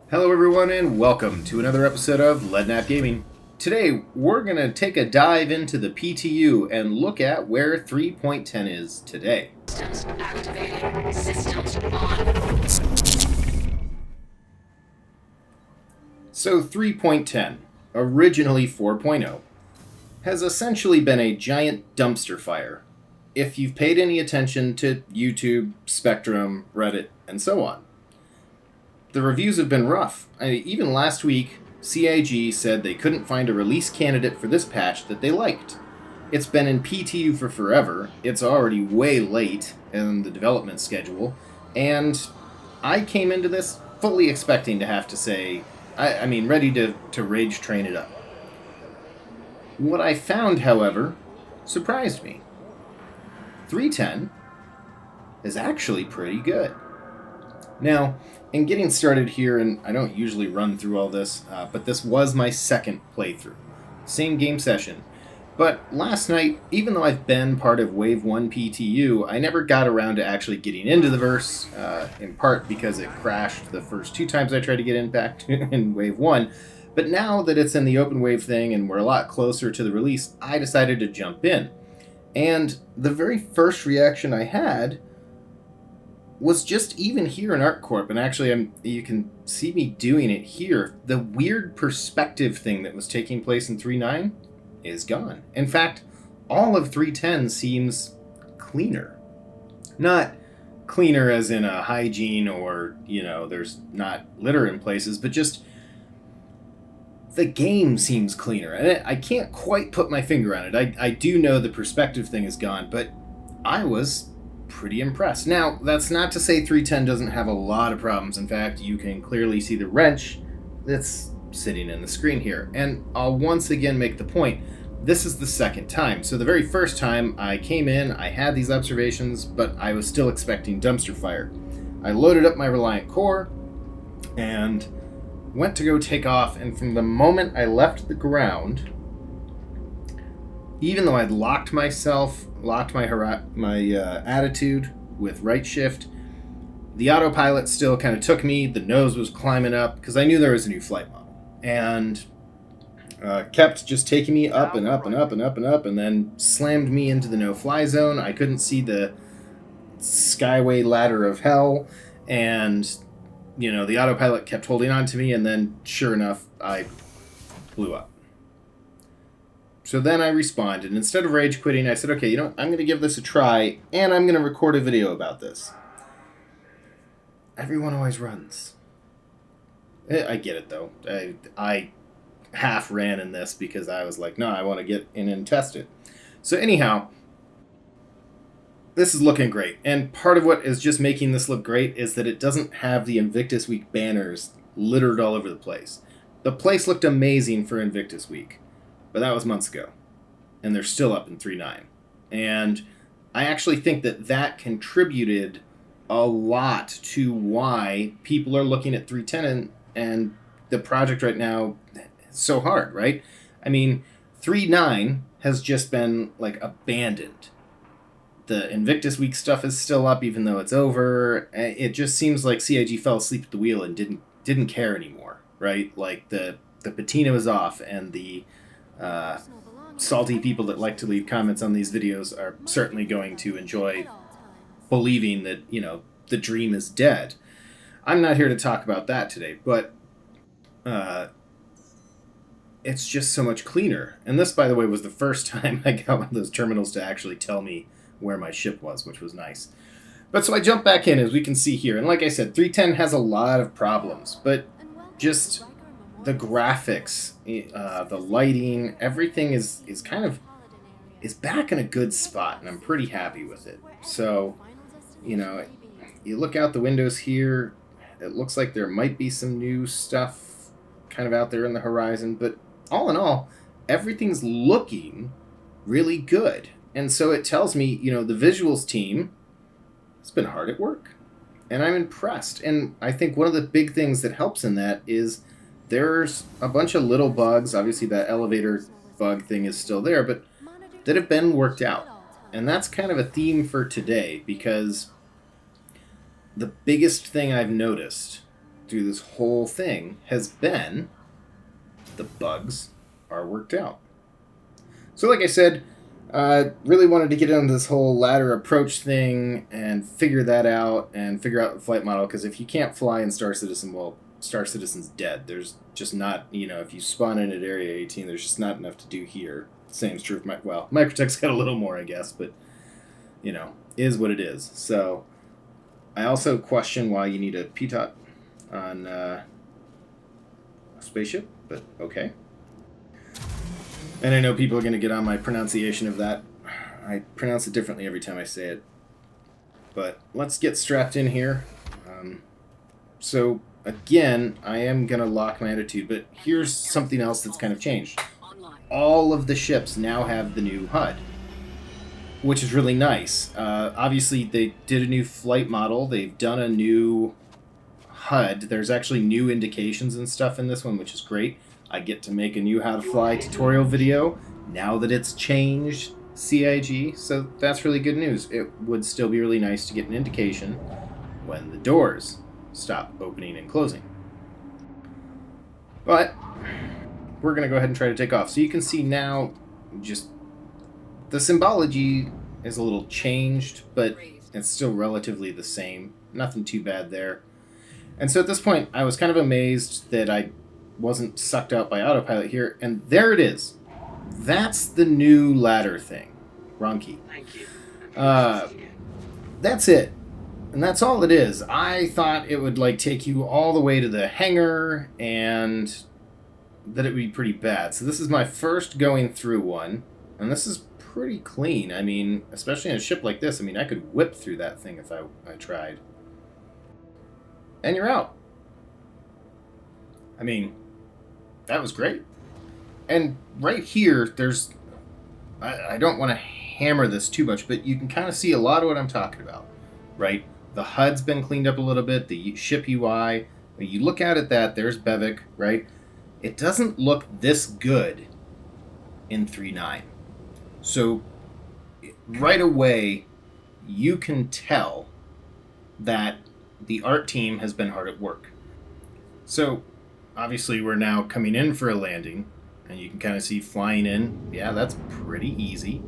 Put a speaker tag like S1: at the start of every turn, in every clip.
S1: Hello everyone and welcome to another episode of Leadnap Gaming. Today we're going to take a dive into the PTU and look at where 3.10 is today.
S2: Systems activated. Systems on.
S1: So 3.10, originally 4.0, has essentially been a giant dumpster fire. If you've paid any attention to YouTube, Spectrum, Reddit, and so on. The reviews have been rough. Even last week, CIG said they couldn't find a release candidate for this patch that they liked. It's been in PTU for forever, it's already way late in the development schedule, and I came into this fully expecting to have to say, ready to rage train it up. What I found, however, surprised me. 3.10 is actually pretty good. Now, in getting started here, and I don't usually run through all this, but this was my second playthrough. Same game session. But last night, even though I've been part of Wave 1 PTU, I never got around to actually getting into the verse, in part because it crashed the first two times I tried to get in back in Wave 1. But now that it's in the open wave thing and we're a lot closer to the release, I decided to jump in. And the very first reaction I had was just even here in ArcCorp, and actually you can see me doing it here, the weird perspective thing that was taking place in 3.9 is gone. In fact, all of 3.10 seems cleaner. Not cleaner as in a hygiene or, there's not litter in places, but just the game seems cleaner. And I can't quite put my finger on it. I do know the perspective thing is gone, but I was pretty impressed. Now, that's not to say 3.10 doesn't have a lot of problems. In fact, you can clearly see the wrench that's sitting in the screen here. And I'll once again make the point, this is the second time. So the very first time I came in, I had these observations, but I was still expecting dumpster fire. I loaded up my Reliant core and went to go take off, and from the moment I left the ground, even though I'd locked my attitude with right shift, the autopilot still kind of took me. The nose was climbing up because I knew there was a new flight model, and kept just taking me up and up and up and up and up, and then slammed me into the no-fly zone. I couldn't see the skyway ladder of hell, and the autopilot kept holding on to me, and then sure enough, I blew up. So then I respawned, and instead of rage quitting, I said, okay, I'm going to give this a try, and I'm going to record a video about this. Everyone always runs. I get it, though. I half ran in this because I was like, no, I want to get in and test it. So anyhow, this is looking great, and part of what is just making this look great is that it doesn't have the Invictus Week banners littered all over the place. The place looked amazing for Invictus Week. But that was months ago, and they're still up in 3.9. And I actually think that contributed a lot to why people are looking at 3.10 and the project right now is so hard, right? 3.9 has just been, abandoned. The Invictus Week stuff is still up even though it's over. It just seems like CIG fell asleep at the wheel and didn't care anymore, right? Like, the patina was off, and the salty people that like to leave comments on these videos are certainly going to enjoy believing that, the dream is dead. I'm not here to talk about that today, but it's just so much cleaner. And this, by the way, was the first time I got one of those terminals to actually tell me where my ship was, which was nice. But so I jump back in, as we can see here, and like I said, 3.10 has a lot of problems, but just the graphics, the lighting, everything is back in a good spot, and I'm pretty happy with it. So, you look out the windows here, it looks like there might be some new stuff kind of out there in the horizon, but all in all, everything's looking really good. And so it tells me, the visuals team has been hard at work, and I'm impressed. And I think one of the big things that helps in that is there's a bunch of little bugs. Obviously, that elevator bug thing is still there, but that have been worked out. And that's kind of a theme for today, because the biggest thing I've noticed through this whole thing has been the bugs are worked out. So like I said, really wanted to get into this whole ladder approach thing and figure that out and figure out the flight model, because if you can't fly in Star Citizen, well, Star Citizen's dead. There's just not, if you spawn in at Area 18, there's just not enough to do here. Same's true for Microtech's got a little more, I guess, but, is what it is. So, I also question why you need a PTOT on a spaceship, but okay. And I know people are going to get on my pronunciation of that. I pronounce it differently every time I say it. But let's get strapped in here. So, again, I am going to lock my attitude, but here's something else that's kind of changed. All of the ships now have the new HUD, which is really nice. Obviously, they did a new flight model. They've done a new HUD. There's actually new indications and stuff in this one, which is great. I get to make a new how to fly tutorial video now that it's changed CIG, so that's really good news. It would still be really nice to get an indication when the doors stop opening and closing. But we're going to go ahead and try to take off. So you can see now just the symbology is a little changed, but it's still relatively the same. Nothing too bad there. And so at this point, I was kind of amazed that I wasn't sucked out by autopilot here, and there it is. That's the new ladder thing. Wrong key.
S3: Thank you.
S1: That's it. And that's all it is. I thought it would take you all the way to the hangar, and that it would be pretty bad. So this is my first going through one, and this is pretty clean. I mean, especially in a ship like this, I could whip through that thing if I tried. And you're out. That was great. And right here, there's... I don't want to hammer this too much, but you can kind of see a lot of what I'm talking about, right? The HUD's been cleaned up a little bit, the ship UI. When you look out at that, there's Bevik, right? It doesn't look this good in 3.9. So right away, you can tell that the art team has been hard at work. So obviously we're now coming in for a landing, and you can kind of see flying in. Yeah, that's pretty easy.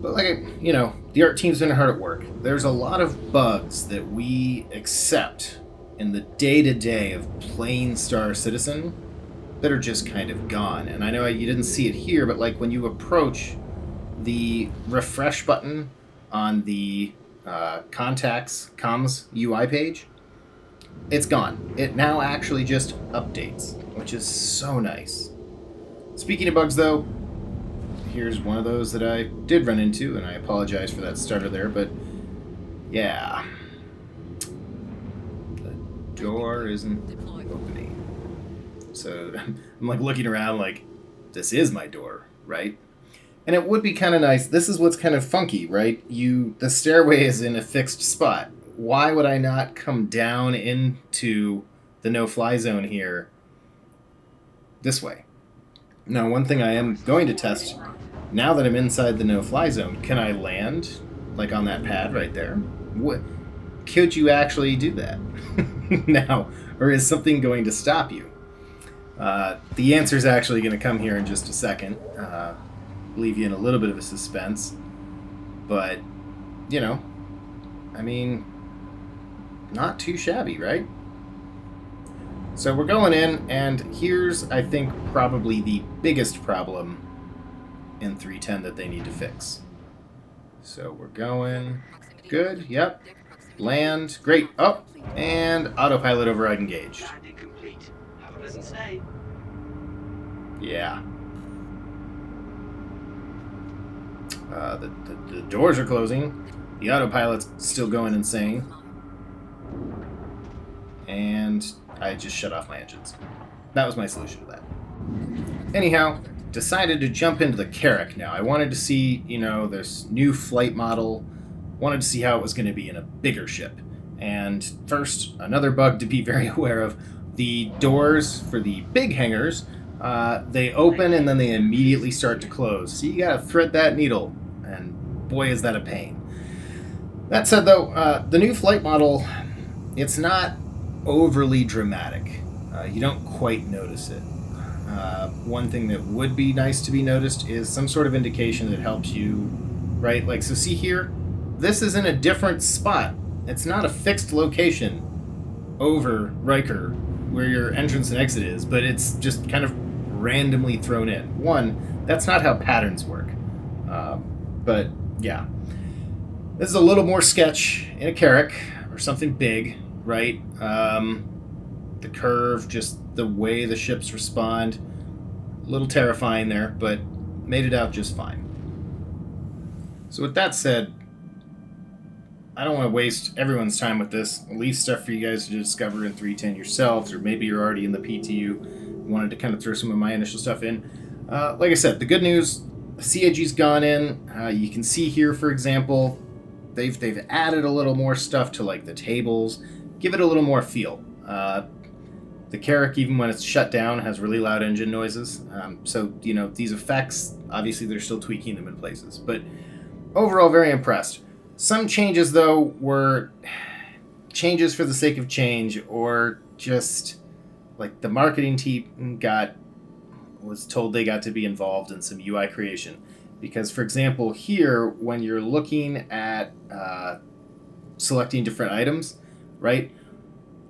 S1: But the art team's been hard at work. There's a lot of bugs that we accept in the day-to-day of playing Star Citizen that are just kind of gone. And I know you didn't see it here, but when you approach the refresh button on the comms UI page, it's gone. It now actually just updates, which is so nice. Speaking of bugs, though, here's one of those that I did run into, and I apologize for that stutter there, but yeah. The door isn't opening. So I'm looking around this is my door, right? And it would be kind of nice. This is what's kind of funky, right? The stairway is in a fixed spot. Why would I not come down into the no-fly zone here this way? Now, one thing I am going to test, now that I'm inside the no-fly zone, can I land, on that pad right there? What? Could you actually do that now? Or is something going to stop you? The answer is actually going to come here in just a second. Leave you in a little bit of a suspense. But, not too shabby, right? So we're going in, and here's, I think, probably the biggest problem in 3.10 that they need to fix. So we're going. Good, yep. Land, great. Oh, and autopilot override engaged.
S3: Landing complete. Have a pleasant stay.
S1: Yeah. The doors are closing. The autopilot's still going insane. And I just shut off my engines. That was my solution to that. Anyhow, decided to jump into the Carrick now. I wanted to see, this new flight model. Wanted to see how it was going to be in a bigger ship. And first, another bug to be very aware of. The doors for the big hangars, they open and then they immediately start to close. So you got to thread that needle. And boy, is that a pain. That said, though, the new flight model It's not overly dramatic. You don't quite notice it. One thing that would be nice to be noticed is some sort of indication that helps you, right? Like, so see here, this is in a different spot. It's not a fixed location over Riker, where your entrance and exit is, but it's just kind of randomly thrown in. One, that's not how patterns work. But yeah, this is a little more sketch in a Carrick or something big, right? The curve, just the way the ships respond, a little terrifying there, but made it out just fine. So with that said, I don't want to waste everyone's time with this. I'll leave stuff for you guys to discover in 310 yourselves, or maybe you're already in the PTU. Wanted to kind of throw some of my initial stuff in. Like I said, the good news, CAG's gone in. You can see here, for example, they've added a little more stuff to like the tables, give it a little more feel. The Carrick, even when it's shut down, has really loud engine noises. So, you know, these effects, obviously they're still tweaking them in places. But overall, very impressed. Some changes, though, were changes for the sake of change, or just, like, the marketing team was told they got to be involved in some UI creation. Because, for example, here, when you're looking at selecting different items, right,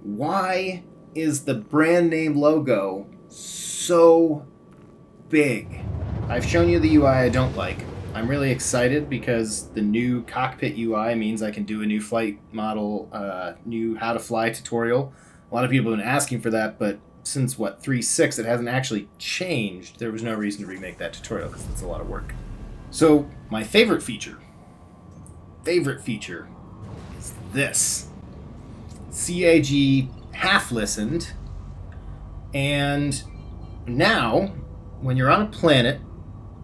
S1: why is the brand name logo so big? I've shown you the UI I don't like. I'm really excited because the new cockpit UI means I can do a new flight model, new how to fly tutorial. A lot of people have been asking for that, but since, 3.6, it hasn't actually changed. There was no reason to remake that tutorial because it's a lot of work. So, my favorite feature is this. CAG half listened, and now, when you're on a planet,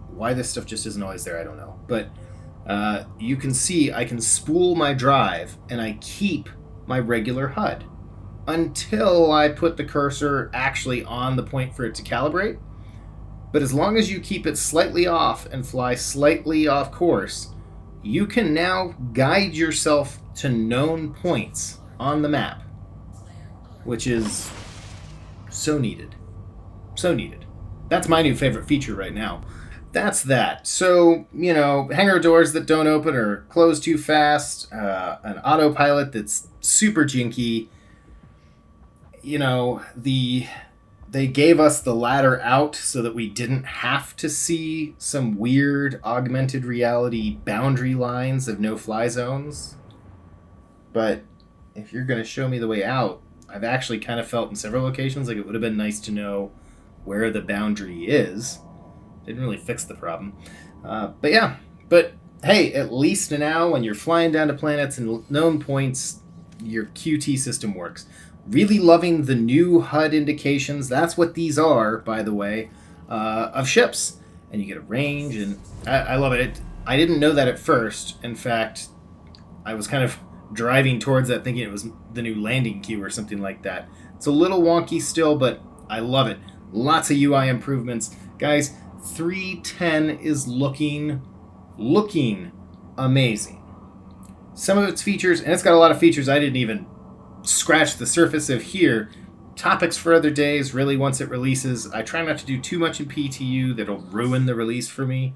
S1: why this stuff just isn't always there, I don't know, but you can see I can spool my drive, and I keep my regular HUD until I put the cursor actually on the point for it to calibrate. But as long as you keep it slightly off and fly slightly off course, you can now guide yourself to known points on the map, which is so needed. So needed. That's my new favorite feature right now. That's that. So, you know, hangar doors that don't open or close too fast, an autopilot that's super jinky. You know, they gave us the ladder out so that we didn't have to see some weird augmented reality boundary lines of no-fly zones. But if you're going to show me the way out, I've actually kind of felt in several locations like it would have been nice to know where the boundary is. Didn't really fix the problem. But yeah, but hey, at least now when you're flying down to planets and known points, your QT system works. Really loving the new HUD indications. That's what these are, by the way, of ships. And you get a range, and I love it. I didn't know that at first. In fact, I was kind of driving towards that thinking it was the new landing queue or something like that. It's a little wonky still, but I love it. Lots of UI improvements. Guys, 310 is looking amazing. Some of its features, and it's got a lot of features I didn't even scratch the surface of here. Topics for other days, really, once it releases. I try not to do too much in PTU that'll ruin the release for me.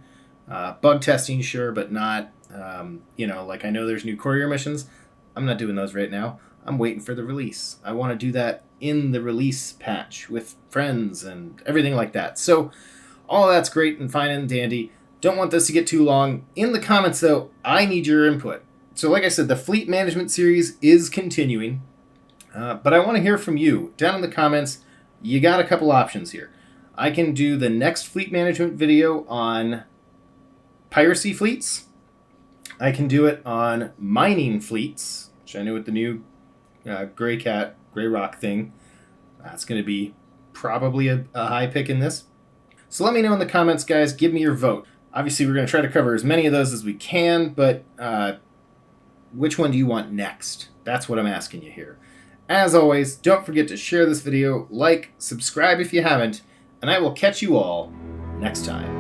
S1: Bug testing, sure, but not, like I know there's new courier missions. I'm not doing those right now. I'm waiting for the release. I want to do that in the release patch with friends and everything like that. So all that's great and fine and dandy. Don't want this to get too long. In the comments, though, I need your input. So like I said, the fleet management series is continuing. But I want to hear from you. Down in the comments, you got a couple options here. I can do the next fleet management video on piracy fleets. I can do it on mining fleets, which I know with the new Gray Rock thing, that's going to be probably a high pick in this. So let me know in the comments, guys. Give me your vote. Obviously, we're going to try to cover as many of those as we can, but which one do you want next? That's what I'm asking you here. As always, don't forget to share this video, like, subscribe if you haven't, and I will catch you all next time.